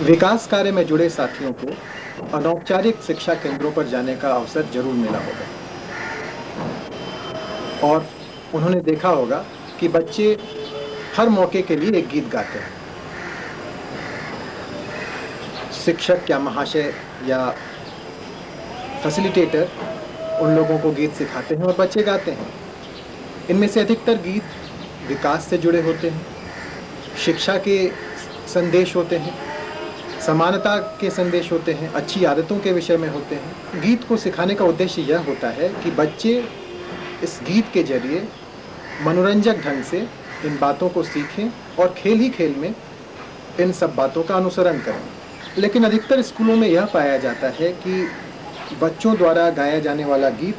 विकास कार्य में जुड़े साथियों को अनौपचारिक शिक्षा केंद्रों पर जाने का अवसर जरूर मिला होगा और उन्होंने देखा होगा कि बच्चे हर मौके के लिए एक गीत गाते हैं। शिक्षक या महाशय या फैसिलिटेटर उन लोगों को गीत सिखाते हैं और बच्चे गाते हैं। इनमें से अधिकतर गीत विकास से जुड़े होते हैं, शिक्षा के संदेश होते हैं, समानता के संदेश होते हैं, अच्छी आदतों के विषय में होते हैं। गीत को सिखाने का उद्देश्य यह होता है कि बच्चे इस गीत के जरिए मनोरंजक ढंग से इन बातों को सीखें और खेल ही खेल में इन सब बातों का अनुसरण करें। लेकिन अधिकतर स्कूलों में यह पाया जाता है कि बच्चों द्वारा गाया जाने वाला गीत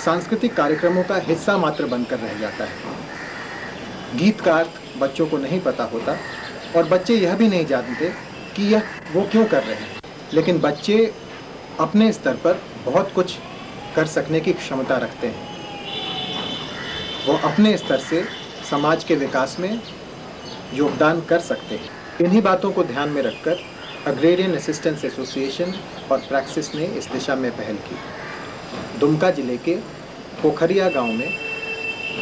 सांस्कृतिक कार्यक्रमों का हिस्सा मात्र बनकर रह जाता है। गीत का अर्थ बच्चों को नहीं पता होता और बच्चे यह भी नहीं जानते कि यह वो क्यों कर रहे हैं। लेकिन बच्चे अपने स्तर पर बहुत कुछ कर सकने की क्षमता रखते हैं। वो अपने स्तर से समाज के विकास में योगदान कर सकते हैं। इन्हीं बातों को ध्यान में रखकर अग्रेरियन असिस्टेंस एसोसिएशन और प्रैक्सिस ने इस दिशा में पहल की। दुमका जिले के पोखरिया गांव में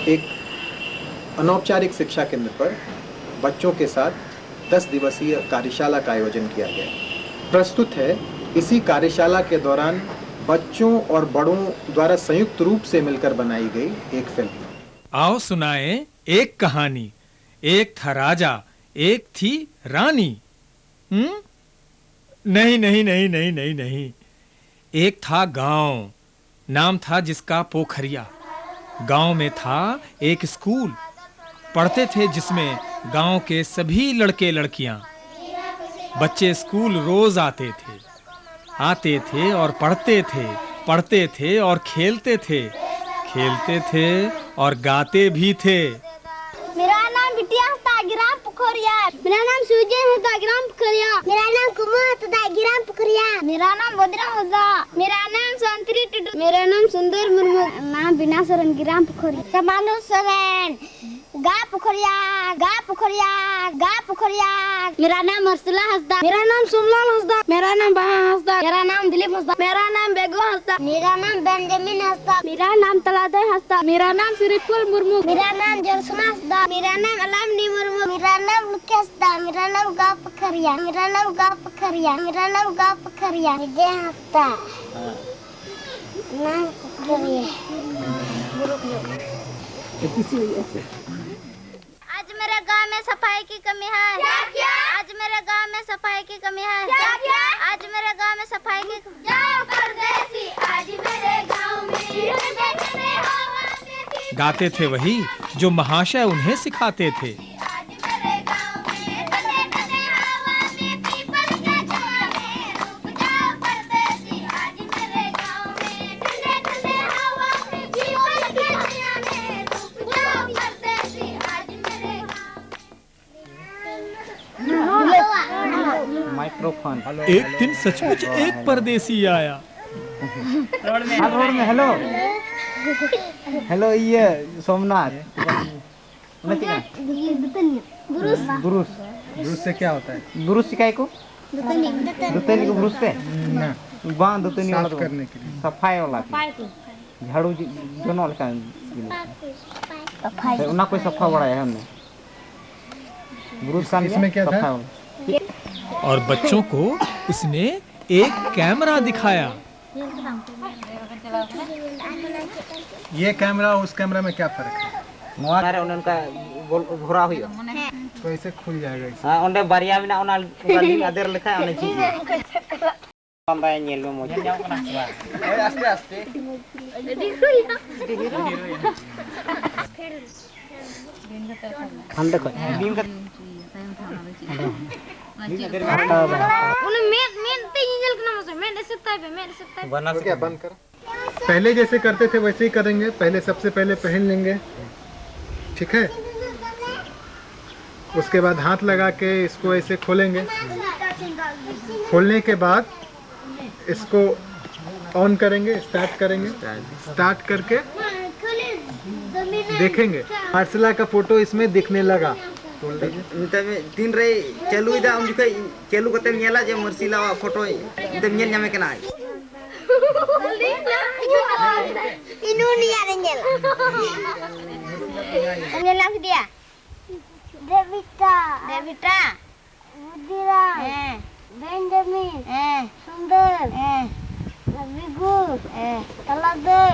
एक अनौपचारिक शिक्षा केंद्र पर बच्चों के साथ 10 दिवसीय कार्यशाला का आयोजन किया गया। प्रस्तुत है इसी कार्यशाला के दौरान बच्चों और बड़ों द्वारा संयुक्त रूप से मिलकर बनाई गई एक फिल्म। आओ सुनाए एक कहानी। एक था राजा, एक थी रानी। नहीं नहीं नहीं नहीं नहीं नहीं। एक था गांव, नाम था जिसका पोखरिया। गांव में था एक स्कूल, पढ़ते थे जिसमें गांव के सभी लड़के लड़कियां। बच्चे स्कूल रोज आते थे और पढ़ते थे और खेलते थे और गाते भी थे। मेरा नाम बिटिया हंसदा गिराम पोखरिया। मेरा नाम सुजय हंसदा गिराम पोखरिया। मेरा नाम कुमार हंसदा गिराम पोखरिया। मेरा नाम बद्रा हंसदा। मेरा नाम संतरी टुडू। मेरा नाम सुंदर मुर्मू। नाम बिना सरन गिराम पोखरिया। समानु सरन गा पोखरिया गा पोखरिया गा पोखरिया। मेरा नाम हर्षला हंसदा। मेरा नाम सोमलाल हंसदा। मेरा नाम बहा हंसदा। मेरा नाम दिलीप हंसदा। मेरा नाम बेगो हंसदा। मेरा नाम बेंजामिन हंसदा। मेरा नाम तलादय हंसदा। मेरा नाम सिरिफुल मुर्मू। मेरा नाम जरसुमा हंसदा। मेरा नाम अलामनी मुर्मू। मेरा नाम लुकी हंसदा। मेरा नाम गा पोखरिया। मेरा नाम गा पोखरिया। मेरा नाम गा पोखरिया। विजय हंसदा। नाम पोखरिया। आज मेरे गांव में सफाई की कमी है। क्या? आज मेरे गांव में सफाई की कमी है। क्या? आज मेरे गांव में सफाई की जाओ परदेसी आज मेरे गांव में। गाते थे वही जो महाशय उन्हें सिखाते थे। एक दिन सचमुच एक परदेसी आया। हेलो हेलो ये सोमनाथ ब्रूस से क्या होता है? ब्रूस सिखाए को दुतनी को ब्रूस पे बांध दुतनी वाला करने के लिए सफाई वाला झाड़ू जोनो का सफाई उना कोई सफा बड़ा है हमने ब्रूस का इसमें क्या था? और बच्चों को उसने एक कैमरा दिखाया। ये कैमरा उस कैमरा में क्या फर्क है? मोबाइल उनका घोरा हुई तो ऐसे खुल जाएगा। हां ओंडे बारिया बिना ओना लिंक आदेर लिखा है ओने चीज बंदा नेल में मोज जाओ कना आस्ते आस्ते हम देखो बीम का बना क्या बंद कर। पहले जैसे करते थे वैसे ही करेंगे। पहले सबसे पहले पहन लेंगे, ठीक है। उसके बाद हाथ लगा के इसको ऐसे खोलेंगे। खोलने के बाद इसको ऑन करेंगे, स्टार्ट करेंगे। स्टार्ट करके देखेंगे हर्षला का फोटो इसमें दिखने लगा तीन रे चालू इदा उन जुके चालू कते नेला जे मर्सिला फोटो ते नेल ᱧᱟᱢᱮ ᱠᱟᱱᱟ Ini dia nyel. Nyel apa dia? Devita. Devita. Mudira. Benjamin. Sundar. Vigu. Talade.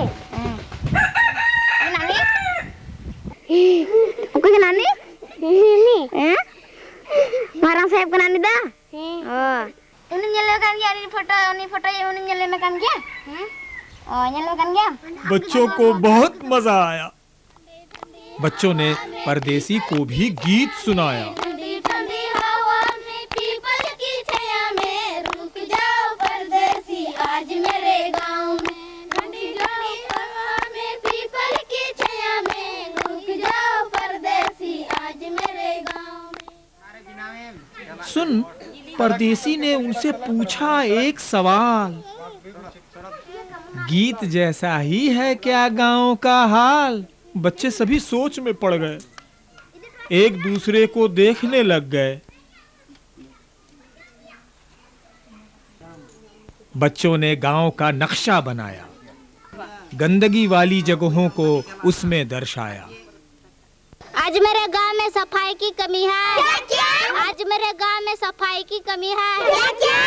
Nani? Aku ke nani? Ini. Marang saya ke nani dah? Oh. Ini nyalakan ya ini foto yang ini nyalakan ya? Oh, nyalakan ya? बच्चों को बहुत मजा आया। बच्चों ने परदेसी को भी गीत सुनाया। आज मेरे गांव में ठंडी हवा में पीपल की छाया में रुक जाओ परदेसी आज मेरे गांव में। सुन, परदेसी ने उनसे पूछा एक सवाल, गीत जैसा ही है क्या गांव का हाल? बच्चे सभी सोच में पड़ गए, एक दूसरे को देखने लग गए। बच्चों ने गांव का नक्शा बनाया, गंदगी वाली जगहों को उसमें दर्शाया। आज मेरे गांव में सफाई की कमी है। क्या? आज मेरे गांव में सफाई की कमी है। क्या?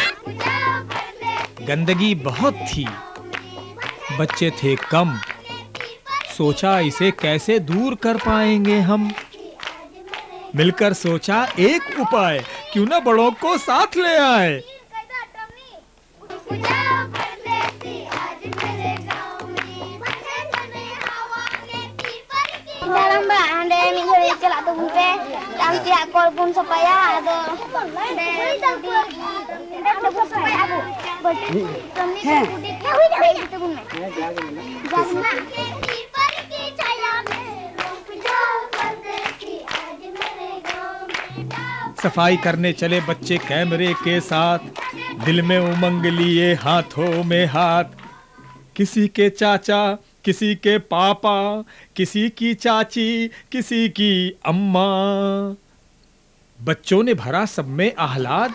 गंदगी बहुत थी, बच्चे थे कम, सोचा इसे कैसे दूर कर पाएंगे हम। मिलकर सोचा एक उपाय, क्यों ना बड़ों को साथ ले आए। Dalam mbak, anda minggu celak tu pun pe, kami tidak kol pun supaya ada pun supaya abu. Kami itu pun. सफाई करने चले बच्चे कैमरे के साथ, दिल में उमंग लिए हाथों में हाथ। किसी के चाचा, किसी के पापा, किसी की चाची, किसी की अम्मा। बच्चों ने भरा सब में आह्लाद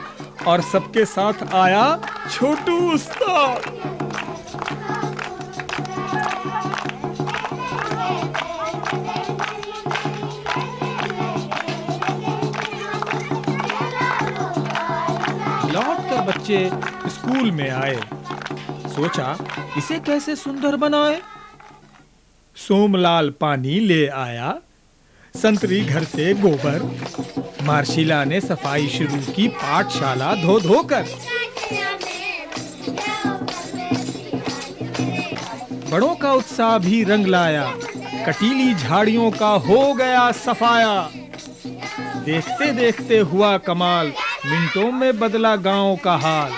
और सबके साथ आया छोटू उस्ताद। लौटकर बच्चे स्कूल में आए, सोचा इसे कैसे सुंदर बनाए। सोमलाल पानी ले आया, संतरी घर से गोबर, मार्शिला ने सफाई शुरू की पाठशाला धो धोकर। बड़ों का उत्साह भी रंग लाया, कटीली झाड़ियों का हो गया सफाया। देखते देखते हुआ कमाल, मिनटों में बदला गांव का हाल।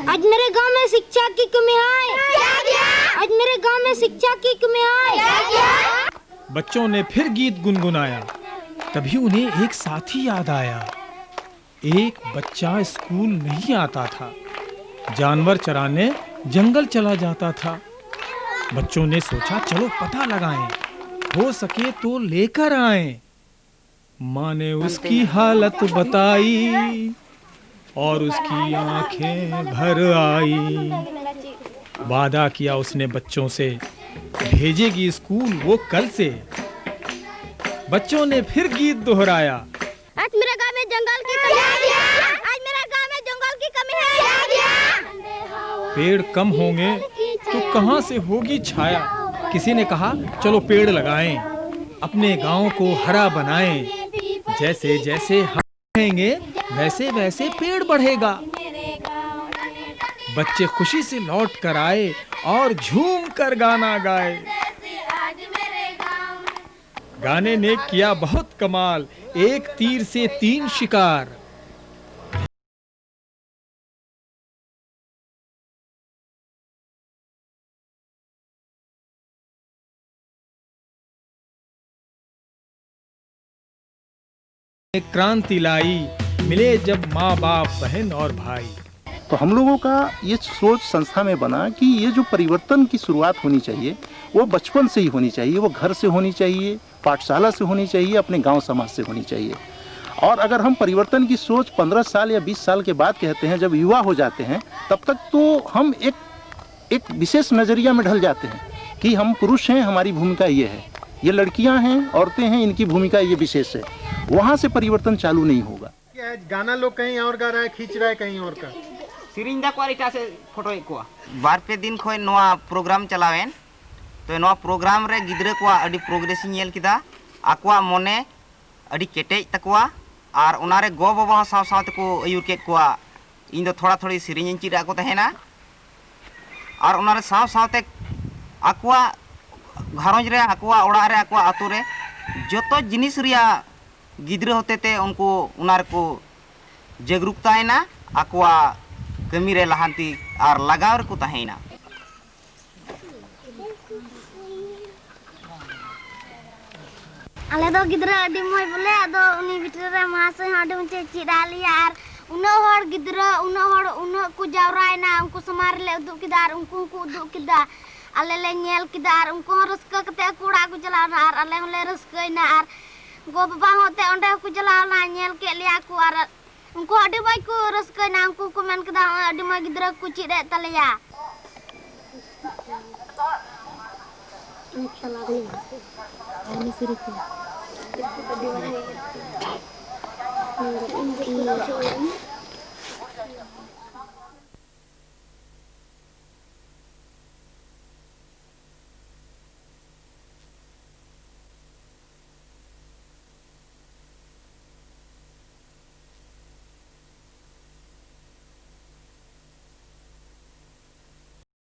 आज मेरे गांव में शिक्षा की कमी है। आज मेरे गांव में शिक्षा की कमी है। बच्चों ने फिर गीत गुनगुनाया। तभी उन्हें एक साथी याद आया। एक बच्चा स्कूल नहीं आता था, जानवर चराने जंगल चला जाता था। बच्चों ने सोचा चलो पता लगाएं, हो सके तो लेकर आएं। माँ ने उसकी हालत बताई और उसकी आंखें भर आई। वादा किया उसने बच्चों से, भेजेगी स्कूल वो कल से। बच्चों ने फिर गीत दोहराया। आज मेरे गांव में जंगल की कमी है। आज मेरे गांव में जंगल की कमी है। पेड़ कम होंगे तो कहां से होगी छाया। किसी ने कहा चलो पेड़ लगाएं, अपने गांव को हरा बनाएं। जैसे जैसे हम रहेंगे वैसे वैसे पेड़ बढ़ेगा। बच्चे खुशी से लौट कर आए और झूम कर गाना गाए। गाने ने किया बहुत कमाल, एक तीर से 3 शिकार। क्रांति लाई, मिले जब माँ बाप बहन और भाई। तो हम लोगों का ये सोच संस्था में बना कि ये जो परिवर्तन की शुरुआत होनी चाहिए वो बचपन से ही होनी चाहिए, वो घर से होनी चाहिए, पाठशाला से होनी चाहिए, अपने गांव समाज से होनी चाहिए। और अगर हम परिवर्तन की सोच 15 साल या 20 साल के बाद कहते हैं, जब युवा हो जाते हैं, तब तक तो हम एक विशेष नज़रिया में ढल जाते हैं कि हम पुरुष हैं, हमारी भूमिका ये है, ये लड़कियां हैं, औरतें हैं, इनकी भूमिका ये विशेष है। वहाँ से परिवर्तन चालू नहीं होगा। गाना लोग कहीं और गा रहा है, खींच रहा है कहीं और का। सिरिंज दा क्वालिटी से फोटो को बार पे दिन खोय नोआ प्रोग्राम चलावेन तो नोआ प्रोग्राम रे गिद्रे को अडी प्रोग्रेस नेल किदा आकवा मोने अडी केटेज तकवा और उनारे गो बाबा साव साव तको अयुर केट को इन दो थोड़ा थोड़ी सिरिंज चिरा को तहेना और उनारे साव साव ते आकवा घरज रे आकवा ओड़ा रे आकवा आतु रे जतो जिनिस रिया गिद्रे होते ते उनको उनार को जागरूकतायना आकवा कमी रे लहांती और लगाव को तहेना। आले दो गिद्रा अडी मोय बोले आदो उनी बिटर रे महाशय हाडे मुचे चिरालिया आर उनो हर गिद्रा उनो को जावरायना उनको समार ले उदु किदार उनको को उदु किदा आले ले नेल किदार उनको रस्का कते कुड़ा को चलाना आर आले ले रस्कैना आर गो बाबा होते ओंडे को चलाना नेल के लिया को आर उनको अडी बाई को रस्कैना उनको को मेन किदा अडी मा गिद्रा को चिरे तलेया ini siriknya.